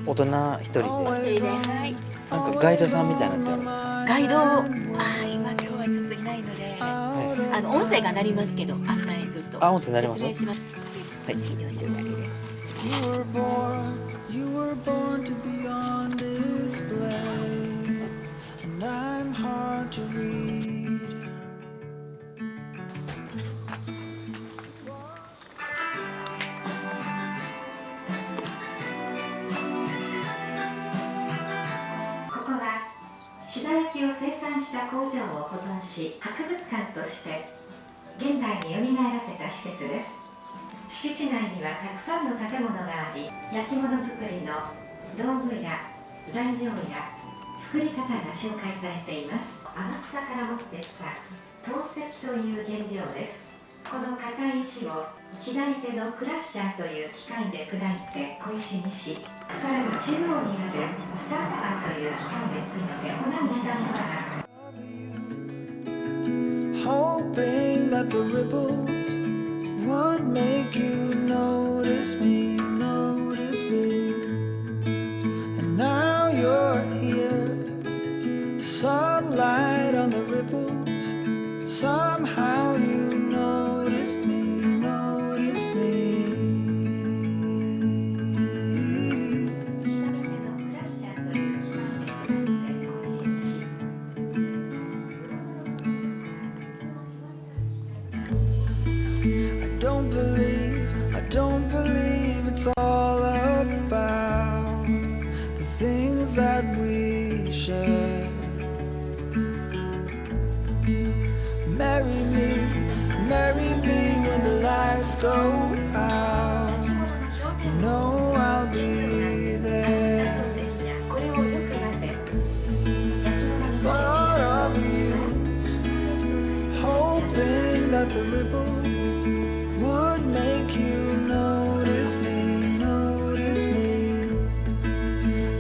大人一人で。一人で、はい。なんかガイドさんみたいになってあるんですか？ガイド、今日はちょっといないので、音声が鳴りますけど、案内ちょっと音声鳴ります。説明します。はい。聞いてほしいだけです。You were born to be on display, and I'm hard to read. ここは志田焼を生産した工場を保存し、博物館として現代によみがえらせた施設です。敷地内にはたくさんの建物があり、焼き物作りの道具や材料や作り方が紹介されています。天草から持ってきた陶石という原料です。この硬い石を左手のクラッシャーという機械で砕いて小石にし、さらに中央にあるスターターという機械でついて粉にしたものが Hoping that the ripples would make you notice me, notice me. And now you're here, sunlight on the ripples. Somehow you noticed me, noticed me. I don't believe it's all about the things that we share. Marry me when the lights go out. You know I'll be there. I thought of you, hoping that the ripples would make you notice me, notice me.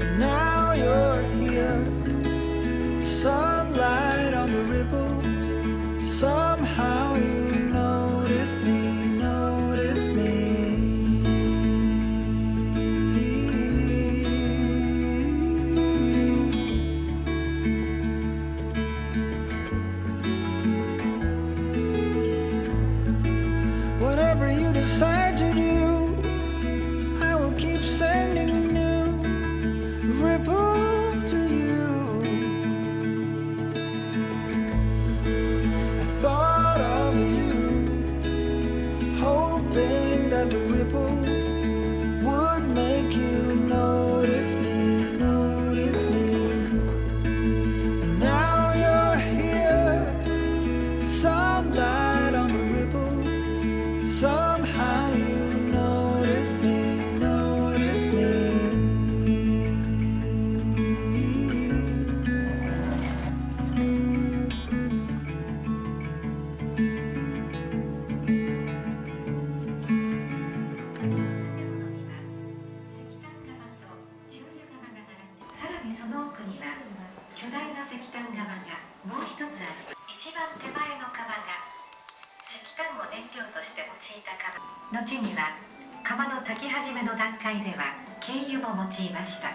And now you're here, sunlight on the ripples. Somehow you notice me, notice me. Whatever you decide to do, I will keep sending new ripples to you. I thought of you, hoping that the ripples would make you notice me, notice me. And now you're here, sunlight on the ripples. Somehow you notice me, notice me.「一番手前の窯が石炭を燃料として用いた窯。後には窯の炊き始めの段階では軽油も用いました。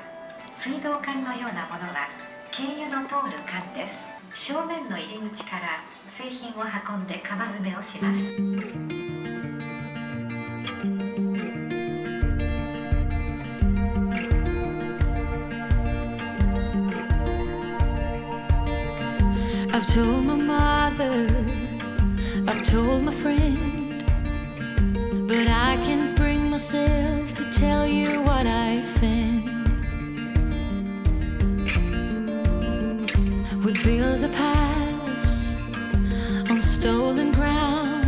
水道管のようなものは軽油の通る管です。正面の入り口から製品を運んで窯詰めをします。I've told my mother, I've told my friend, but I can't bring myself to tell you what I found. We built a palace on stolen ground,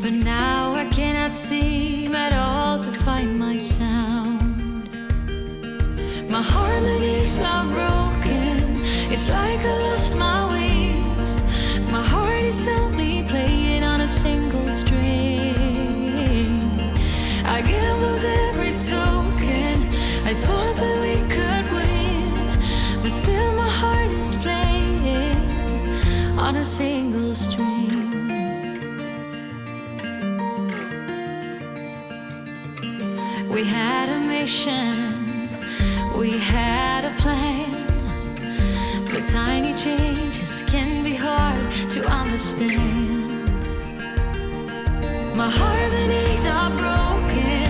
but now I cannot seem at all to find my sound. My harmonies are broken, it's like I lost my wings. My heart is only playing on a single string. I gambled every token, I thought that we could win, but still my heart is playing on a single string. We had a mission We had a plan, but tiny changes can be hard to understand. My harmonies are broken,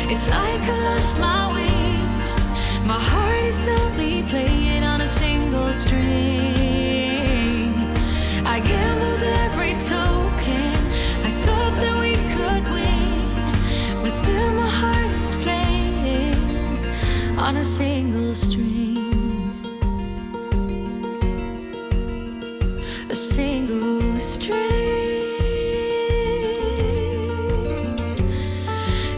it's like I lost my wings. My heart is only playing on a single string. I gambled every token, I thought that we could win, but still my heart is playing on a single string. A single string.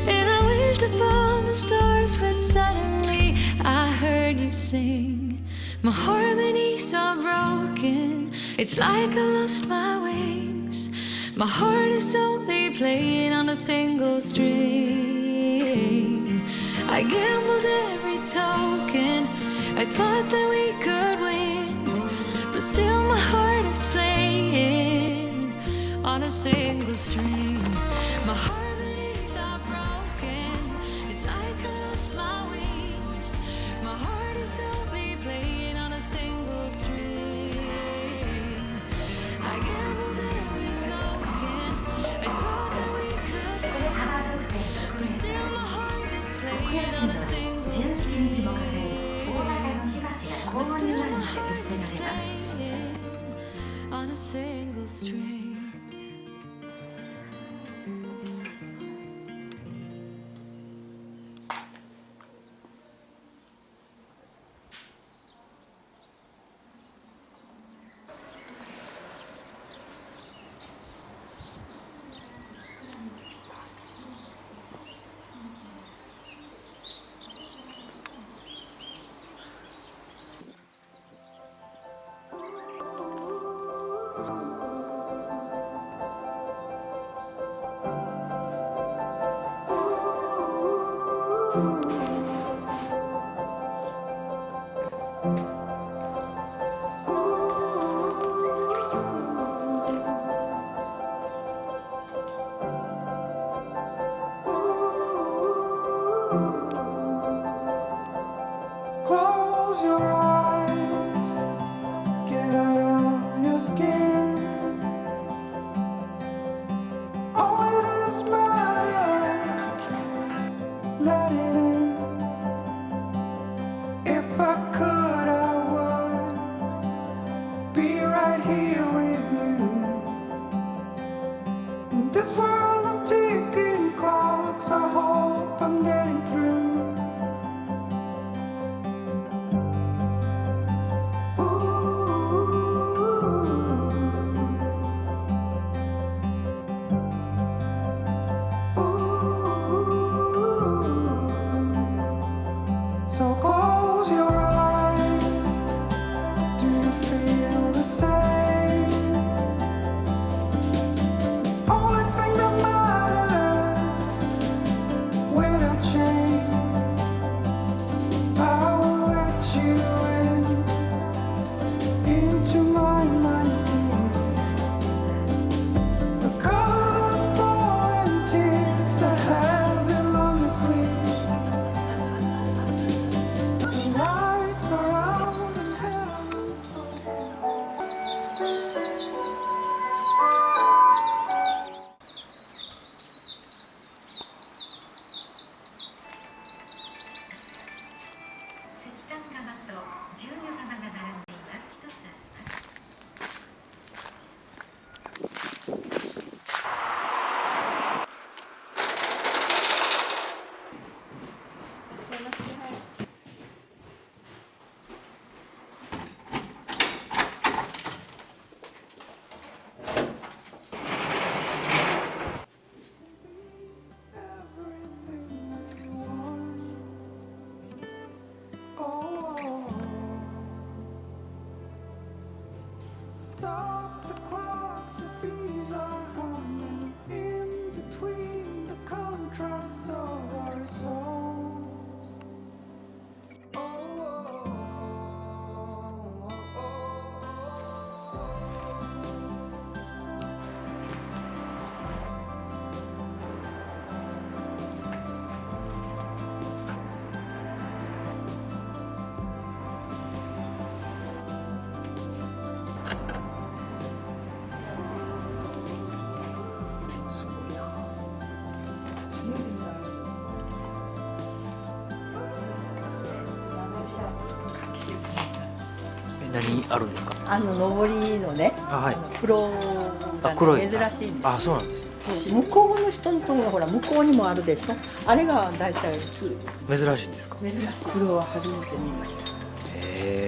And I wished upon the stars, but suddenly I heard you sing. My harmonies are broken, it's like I lost my wings. My heart is only playing on a single string. I gambled every token, I thought that we could win, but still my heart is playing on a single string. My harmonies are broken, it's like I lost my wings. My heart is only playing on a single string. I gambled every token, I thought that we could win, but still my heart is playing on a single string. But still my heart is playing on a single string. Close your eyes, get out of your skin. Only this matters, let it in. If I could, I would be right here with you. In this world of ticking clocks, I hope I'm getting through. So close your eyes. Do you feel the same? Only thing that matters without change. I will let you into my mind's deep. Recover the fallen tears that have been long asleep. Lights are out and heaven's Stop the clocks, the bees are humming in between the contrasts of our souls. 何あるんですか？上りのね、あ、はい。黒が、黒い。珍しいんです。あ、そうなんですね。向こうの人のところがほら向こうにもあるでしょ。あれが大体普通。珍しいんですか？珍しい。黒は初めて見ました。へ